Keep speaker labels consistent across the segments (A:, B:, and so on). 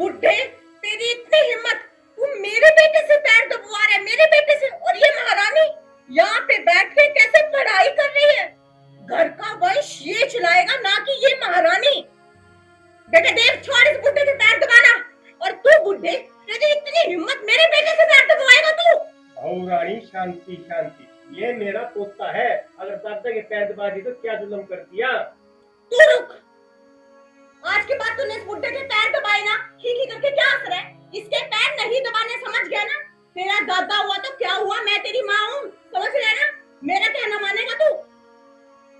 A: बुड्ढे, तेरी इतनी हिम्मत, तू मेरे बेटे से पैर दबवा रहा है, मेरे बेटे से। और ये महारानी यहाँ पे बैठ के कैसे पढ़ाई कर रही है? घर का वंश ये चलाएगा, ना कि ये महारानी। बेटे देव, छोड़ इस बुड्ढे के पैर दबाना। और तू बुड्ढे, तेरी इतनी हिम्मत, मेरे बेटे से पैर दबवाएगा तू?
B: बहू रानी शांति शांति, ये मेरा पोता है, अगर दादा के पैर दबा दी तो क्या जुल्म कर दिया।
A: तू रुक, आज के बाद तूने इस बुड्ढे के पैर दबाए ना, ही करके क्या असर है? इसके पैर नहीं दबाने, समझ गया ना? तेरा दादा हुआ तो क्या हुआ, मैं तेरी माँ हूँ, समझ गया ना? मेरा कहना मानेगा तू?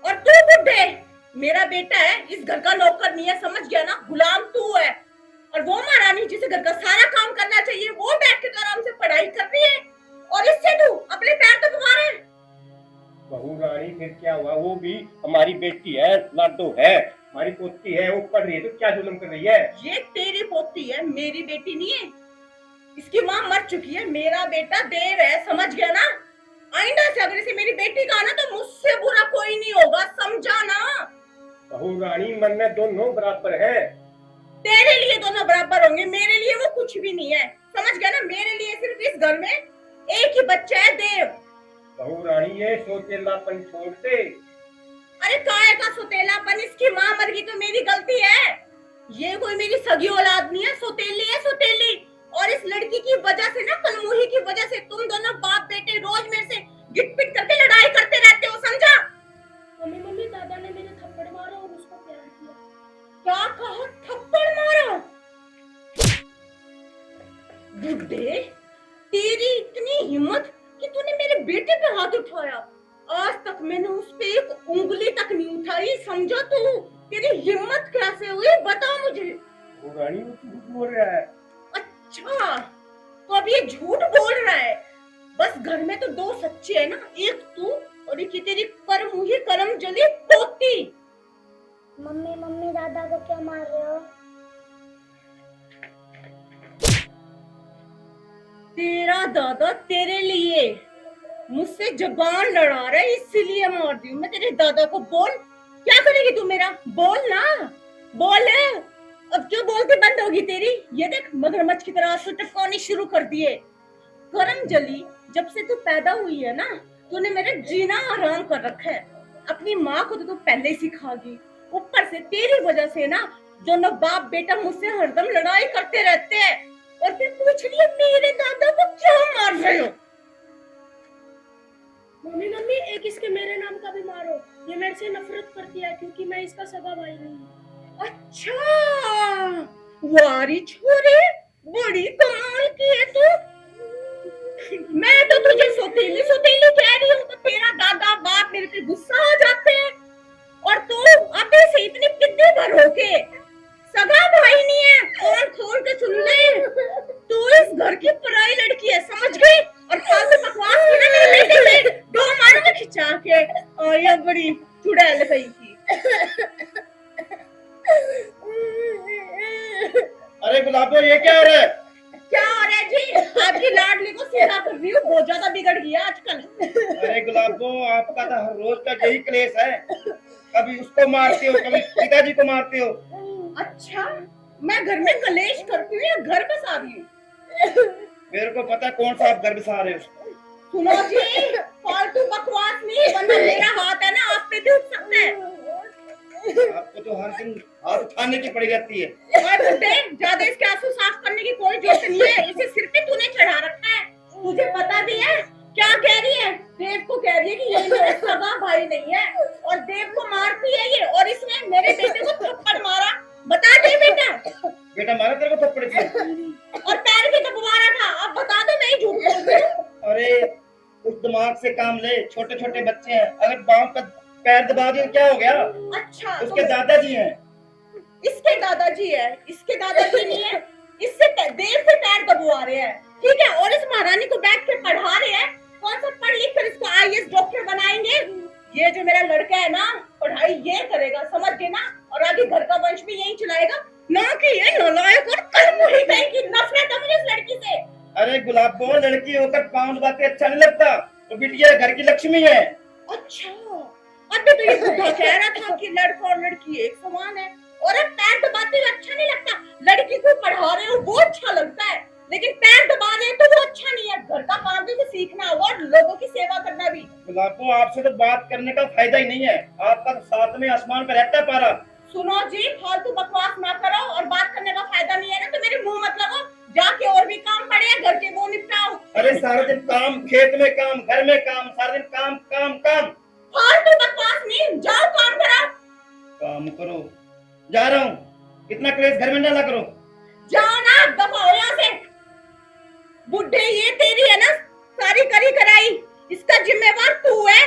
A: और तू बुड्ढे, मेरा बेटा है, इस घर का नौकर नहीं है, समझ गया ना? गुलाम तू है। और वो महारानी जिसे घर का सारा काम करना चाहिए, वो बैठ के आराम से पढ़ाई कर रही है, और इससे तू अपने पैर तो दबा रहे।
B: बहू रानी फिर क्या हुआ, वो भी हमारी बेटी है, लाडो है, हमारी पोती है, वो पढ़ रही है तो क्या जुल्म कर रही है।
A: ये तेरी पोती है, मेरी बेटी नहीं है। इसकी माँ मर चुकी है, मेरा बेटा देव है, समझ गया ना? आइंदा से अगर इसे मेरी बेटी कहा ना, तो मुझसे बुरा कोई नहीं होगा, समझा ना?
B: बहू रानी मन में दोनों बराबर है।
A: तेरे लिए दोनों बराबर होंगे, मेरे लिए वो कुछ भी नहीं है, समझ गया ना? मेरे लिए सिर्फ इस घर में एक ही बच्चा है, देव।
B: बहू रानी ये सोचेलापन छोड़ दे।
A: अरे काय का सोतेलापन, इसकी माँ मर गई तो मेरी गलती है? ये कोई मेरी सगी औलाद नहीं है, सोतेली है, सोतेली। और इस लड़की की वजह से ना, कलमुही की वजह से तुम दोनों बाप बेटे रोज मेरे से गिट-पिट करके लड़ाई करते रहते हो, समझा?
C: मम्मी दादा ने मेरे थप्पड़ मारा और उसको प्यार किया।
A: क्या कहा? थप्पड़ मारा? बुड्ढे, तेरी इतनी हिम्मत कि तूने मेरे बेटे पे हाथ उठाया। आज तक मैंने उस पे एक उंगली तक नहीं उठाई, समझा तू? तेरी हिम्मत कैसे हुई, बता मुझे।
B: बहू रानी वो झूठ बोल रहा है।
A: अच्छा, तो अब ये झूठ बोल रहा है? बस घर में तो दो सच्चे है ना, एक तू और एक तेरी करमुही करम जली पोती।
C: मम्मी दादा को क्या मार रहे हो?
A: तेरा दादा तेरे लिए मुझसे जबान लड़ा रहा है, इसीलिए मार दी मैं तेरे दादा को। बोल, क्या करेगी तू मेरा? बोल ना, बोल। अब क्यों बोलती बंद होगी तेरी? ये देख, मगरमच्छ की तरह आंसू टपकाने शुरू कर दिए। करम जली, जब से तू पैदा हुई है ना, तूने मेरा जीना आराम कर रखा है। अपनी माँ को तो तू पहले ही सिखागी, ऊपर से तेरी वजह से ना दोनों बाप बेटा मुझसे हरदम लड़ाई करते रहते हैं। और फिर पूछ रही है मेरे दादा को क्यों मार रहे हो?
C: मम्मी एक इसके मेरे नाम का भी मारो, ये मेरे से नफरत करती है क्योंकि मैं इसका सगा भाई नहीं हूँ।
A: अच्छा, वारी छोरे, बड़ी कमाल की है तू। मैं तो तुझे सोतीली सोतीली कह रही हूँ, तो तेरा दादा बाप मेरे पे गुस्सा हो जाते हैं। और तू अबे से इतनी पिद्दी भर होके सगा भाई नहीं है, कौन खोल के सुन ले, तू इस घर की पराई लड़की है, समझ गई? और फालतू बकवास की ना मेरे बेटे से दो मारूंगा खिंचा के, और ये बड़ी चुड़ैल गई थी।
B: अरे गुलाबो, ये क्या हो रहा है?
A: क्या हो रहा है जी? आपकी लाडली को सीधा कर रही हूँ, बहुत ज्यादा बिगड़ गया आजकल।
B: अरे गुलाबो, आपका तो हर रोज का यही क्लेश है, कभी उसको मारते हो, कभी पिताजी को मारते हो।
A: अच्छा, मैं घर में कलेश करती हूँ या घर बसा रही हूँ?
B: मेरे को पता कौन सा आप घर बसा रहे हो।
A: सुनो जी, फालतू बकवास नहीं, वरना मेरा हाथ है ना आप पे भी उठ सकता है।
B: आपको तो हर दिन हाथ उठाने की पड़ी रहती है।
A: और बुड्ढे, ज्यादा इसके आंसू साफ करने की कोई जरूरत नहीं है, इसे सिर पे तूने चढ़ा रखा है। तुझे पता भी है क्या कह रही है? देव को कह रही है कि ये मेरा सगा भाई नहीं है, और देव को मारती है ये, और इसने मेरे बेटे को थप्पड़ मारा। बता दे बेटा।
B: बेटा मारा तेरे को थप्पड़ से?
A: और पैर भी दबवा रहा था, अब बता दो मैं ही झूठ बोल रही हूँ।
B: अरे उस दिमाग से काम ले, छोटे छोटे बच्चे हैं, अगर बाप का पैर दबा दिया क्या हो गया?
A: अच्छा,
B: उसके दादाजी हैं।
A: इसके दादाजी है, इसके दादाजी नहीं है, इससे देर से पैर दबवा रहे हैं, ठीक है? और इस महारानी को बैठ के पढ़ा रहे हैं, कौन सा पढ़ लिख कर इसको IAS डॉक्टर बनाएंगे। ये जो मेरा लड़का है ना, पढ़ाई ये करेगा, समझ गए ना? और आगे घर का वंश भी यही चलाएगा, ना कि ये नालायक और कलमुही कहीं की। नफरत है मुझे इस लड़की से।
B: अरे गुलाबो, लड़की होकर पाँव दबाते अच्छा नहीं लगता, तो बिटिया घर की लक्ष्मी है।
A: अच्छा, अभी तो ये बुढ़ा कह रहा था कि लड़का और लड़की एक समान है, और अब पैर दबाते हुए अच्छा नहीं लगता। लड़की को पढ़ा रहे हो वो अच्छा लगता है, लेकिन पैर दबा रहे हो तो वो अच्छा नहीं है। घर का काम भी तो सीखना होगा और लोगों की सेवा करना भी।
D: आपको आपसे तो बात करने का फायदा ही नहीं है, आपका साथ में आसमान पे रहता है पारा।
A: सुनो जी, फालतू बकवास ना करो, और बात करने का फायदा नहीं है ना तो मेरे मुंह मत लगो। जाके और भी काम पड़े हैं घर के, वो निपटाओ।
D: अरे सारा दिन काम, खेत में काम, घर में काम, सारा दिन काम काम काम।
A: फालतू बकवास नहीं, जाओ काम करो।
D: काम करो, जा रहा हूँ। इतना क्लेश घर में ना करो।
A: जाओ ना, दफा हो यहाँ से। बुढ़े ये तेरी है ना सारी करी कराई, इसका जिम्मेवार तू है।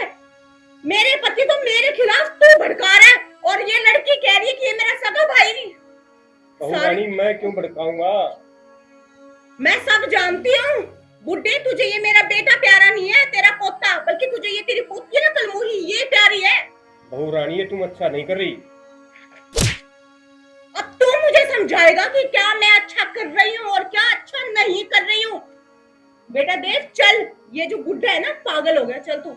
A: मेरे पति को मेरे खिलाफ तू भड़का रहा है, और ये लड़की कह रही है कि ये मेरा सगा भाई नहीं।
B: बहू रानी मैं क्यों भड़काऊंगा?
A: मैं सब जानती हूँ बुढ़े, तुझे ये मेरा बेटा प्यारा नहीं है, तेरा पोता, बल्कि तुझे ये तेरी पोती ना कलमुही ये प्यारी है।
B: बहू रानी ये तुम अच्छा नहीं कर रही।
A: अब तू मुझे समझाएगा कि क्या मैं अच्छा कर रही हूँ और क्या अच्छा नहीं कर रही हूँ। बेटा देव चल, ये जो बुढ़ा है ना पागल हो गया, चल तू।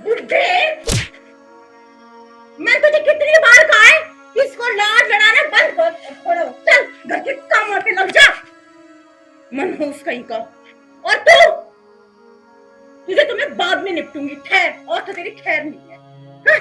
A: बुढ़े, मैं तुझे कितनी बार कहा है कि इसको लाड लड़ाना बंद कर, छोड़ो, चल घर के कामों पे लग जा। मनहूस कहीं का। और तुझे तो मैं बाद में निपटूंगी, ठहर, और तो तेरी खैर नहीं है। हाँ?